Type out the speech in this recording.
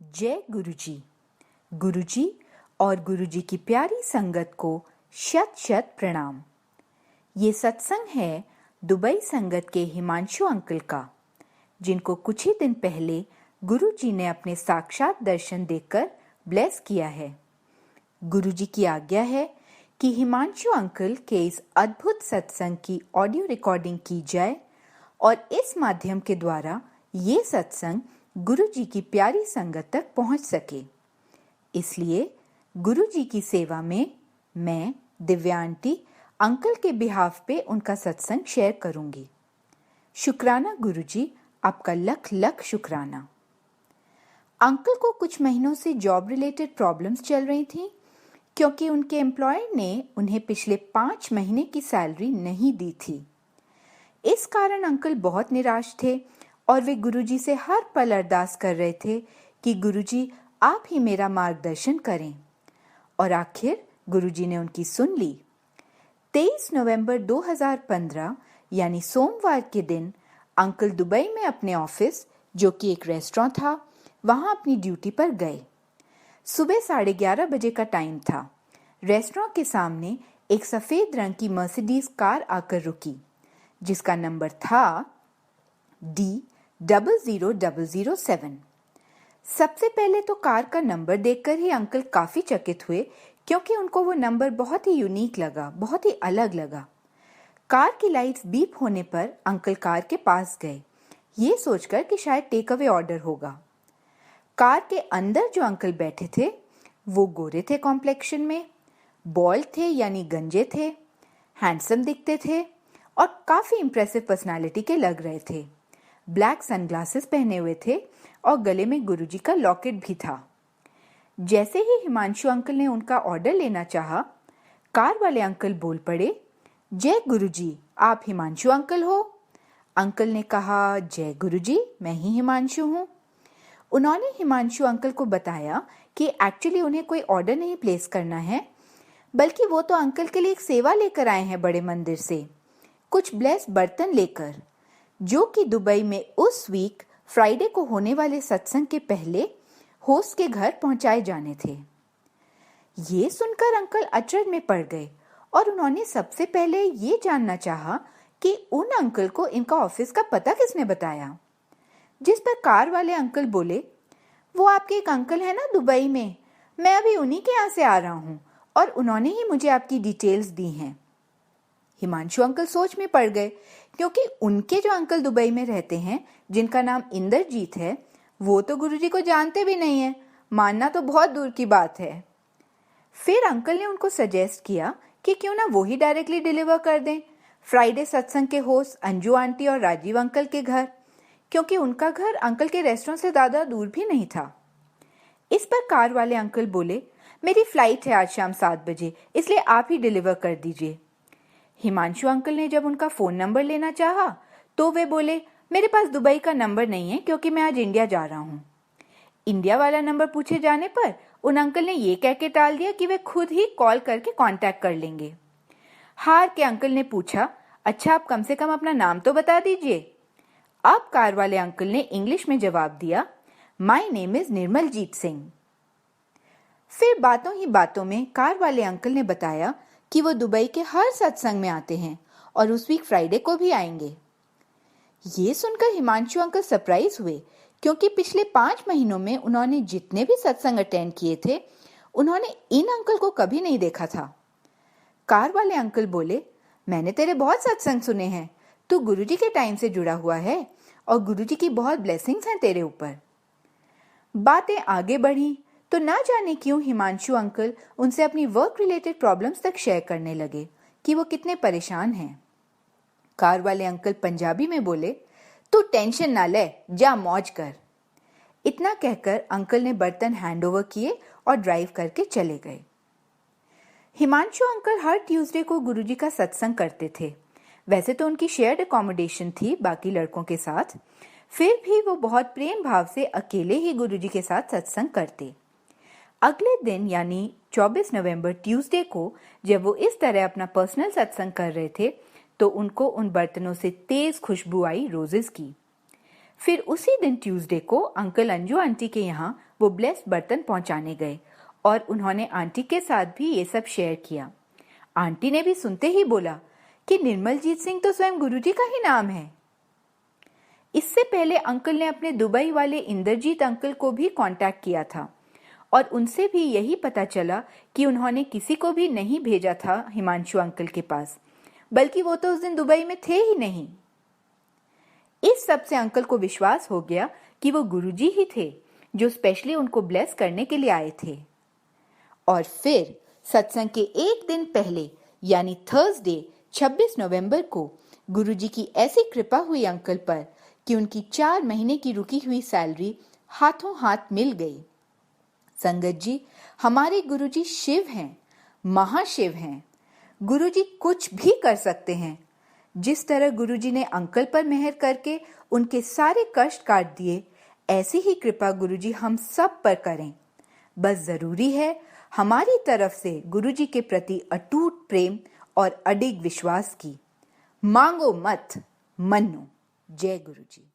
जय गुरुजी। गुरुजी और गुरुजी की प्यारी संगत को शत शत प्रणाम। ये सत्संग है दुबई संगत के हिमांशु अंकल का, जिनको कुछ ही दिन पहले गुरुजी ने अपने साक्षात दर्शन देकर ब्लेस किया है। गुरुजी की आज्ञा है कि हिमांशु अंकल के इस अद्भुत सत्संग की ऑडियो रिकॉर्डिंग की जाए और इस माध्यम के द्वारा ये सत्संग गुरुजी की प्यारी संगत तक पहुंच सके। इसलिए गुरुजी की सेवा में मैं दिव्या आंटी अंकल के बिहाफ पे उनका सत्संग शेयर करूंगी। शुक्राना गुरुजी, आपका लख लख शुक्राना। अंकल को कुछ महीनों से जॉब रिलेटेड प्रॉब्लम्स चल रही थी, क्योंकि उनके एम्प्लॉयर ने उन्हें पिछले 5 महीने की सैलरी नहीं दी थी। इस कारण अंकल बहुत निराश थे और वे गुरुजी से हर पल अरदास कर रहे थे कि गुरुजी आप ही मेरा मार्गदर्शन करें। और आखिर गुरुजी ने उनकी सुन ली। 23 नवंबर 2015 यानी सोमवार के दिन अंकल दुबई में अपने ऑफिस, जो कि एक रेस्टोरेंट था, वहां अपनी ड्यूटी पर गए। सुबह 11:30 बजे का टाइम था। रेस्टोरेंट के सामने एक सफेद रंग की मर्सिडीज कार आकर रुकी, जिसका नंबर था D00007। सबसे पहले तो कार का नंबर देखकर ही अंकल काफी चकित हुए, क्योंकि उनको वो नंबर बहुत ही यूनिक लगा, बहुत ही अलग लगा। कार की लाइट्स बीप होने पर अंकल कार के पास गए, ये सोचकर कि शायद टेक अवे ऑर्डर होगा। कार के अंदर जो अंकल बैठे थे वो गोरे थे कॉम्प्लेक्शन में, बॉल्ड थे यानी गंजे थे, हैंडसम दिखते थे और काफी इंप्रेसिव पर्सनालिटी के लग रहे थे। ब्लैक सनग्लासेस पहने हुए थे और गले में गुरुजी का लॉकेट भी था। जैसे ही हिमांशु अंकल ने उनका ऑर्डर लेना चाहा, कार वाले अंकल बोल पड़े, जय गुरुजी, आप हिमांशु अंकल हो? अंकल ने कहा, जय गुरुजी, मैं ही हिमांशु हूँ। उन्होंने हिमांशु अंकल को बताया कि एक्चुअली उन्हें कोई ऑर्डर नहीं प्लेस करना है, बल्कि वो तो अंकल के लिए एक सेवा लेकर आए हैं बड़े मंदिर से, कुछ ब्लेस बर्तन लेकर, जो कि दुबई में उस वीक फ्राइडे को होने वाले सत्संग के पहले होस्ट के घर पहुंचाए जाने थे। ये सुनकर अंकल अचरज में पड़ गए और उन्होंने सबसे पहले ये जानना चाहा कि उन अंकल को इनका ऑफिस का पता किसने बताया। जिस पर कार वाले अंकल बोले, वो आपके एक अंकल है ना दुबई में, मैं अभी उन्हीं के यहाँ से आ रहा हूँ और उन्होंने ही मुझे आपकी डिटेल्स दी हैं। हिमांशु अंकल सोच में पड़ गए, क्योंकि उनके जो अंकल दुबई में रहते हैं, जिनका नाम इंद्रजीत है, वो तो गुरुजी को जानते भी नहीं है, मानना तो बहुत दूर की बात है। फिर अंकल ने उनको सजेस्ट किया कि क्यों ना वो ही डायरेक्टली डिलीवर कर दें फ्राइडे सत्संग के होस्ट अंजू आंटी और राजीव अंकल के घर, क्योंकि उनका घर अंकल के रेस्टोरेंट से ज़्यादा दूर भी नहीं था। इस पर कार वाले अंकल बोले, मेरी फ्लाइट है आज शाम 7 बजे, इसलिए आप ही डिलीवर कर दीजिए। हिमांशु अंकल ने जब उनका फ़ोन नंबर लेना चाहा, तो वे बोले, मेरे पास दुबई का नंबर नहीं है, क्योंकि मैं आज इंडिया जा रहा हूँ। इंडिया वाला नंबर पूछे जाने पर उन अंकल ने ये कह के टाल दिया कि वे खुद ही कॉल करके कांटेक्ट कर लेंगे। हार के अंकल ने पूछा, अच्छा आप कम से कम अपना नाम तो बता दीजिए। अब कार वाले अंकल ने इंग्लिश में जवाब दिया, my name is Nirmaljit Singh. फिर बातों ही बातों में कार वाले अंकल ने बताया कि वो दुबई के हर सत्संग में आते हैं और उस वीक फ्राइडे को भी आएंगे। ये सुनकर हिमांशु अंकल सरप्राइज हुए, क्योंकि पिछले 5 महीनों में उन्होंने जितने भी सत्संग अटेंड किए थे, उन्होंने इन अंकल को कभी नहीं देखा था। कार वाले अंकल बोले, मैंने तेरे बहुत सत्संग सुने हैं, तू गुरुजी के टाइम से जुड़ा हुआ है और गुरुजी की बहुत ब्लेसिंग्स हैं तेरे ऊपर। बातें आगे बढ़ी तो ना जाने क्यों हिमांशु अंकल उनसे अपनी वर्क रिलेटेड प्रॉब्लम्स तक शेयर करने लगे कि वो कितने परेशान हैं। कार वाले अंकल पंजाबी में बोले, तू टेंशन ना ले, जा मौज कर। इतना कहकर अंकल ने बर्तन हैंड ओवर किए और ड्राइव करके चले गए। हिमांशु अंकल हर ट्यूसडे को गुरुजी का सत्संग करते थे। वैसे तो उनकी शेयर्ड अकोमोडेशन थी बाकी लड़कों के साथ, फिर भी वो बहुत प्रेम भाव से अकेले ही गुरुजी के साथ सत्संग करते। अगले दिन यानी 24 नवंबर ट्यूसडे को जब वो इस तरह अपना पर्सनल सत्संग कर रहे थे, तो उनको उन बर्तनों से तेज खुशबू आई रोजेस की। फिर उसी दिन ट्यूसडे को अंकल अंजू आंटी के यहाँ वो ब्लेस्ड बर्तन पहुंचाने गए और उन्होंने आंटी के साथ भी ये सब शेयर किया। आंटी ने भी सुनते ही बोला कि निर्मलजीत सिंह तो स्वयं गुरुजी का ही नाम है। इससे पहले अंकल ने अपने दुबई वाले इंद्रजीत अंकल को भी कांटेक्ट किया था और उनसे भी यही पता चला कि उन्होंने किसी को भी नहीं भेजा था हिमांशु अंकल के पास, बल्कि वो तो उस दिन दुबई में थे ही नहीं। इस सब से अंकल को विश्वास हो गया कि वो गुरुजी ही थे जो स्पेशली उनको ब्लेस करने के लिए आए थे। और फिर सत्संग के एक दिन पहले यानी थर्सडे 26 नवंबर को गुरुजी की ऐसी कृपा हुई अंकल पर कि उनकी 4 महीने की रुकी हुई सैलरी हाथों हाथ मिल गई। संगत जी, हमारे गुरुजी शिव हैं, महाशिव हैं। गुरुजी कुछ भी कर सकते हैं। जिस तरह गुरुजी ने अंकल पर मेहर करके उनके सारे कष्ट काट दिए, ऐसी ही कृपा गुरुजी हम सब पर करें। बस जरूरी है हमारी तरफ से गुरुजी के प्रति अटूट प्रेम और अडिग विश्वास की। मांगो मत, मन्नो। जय गुरुजी।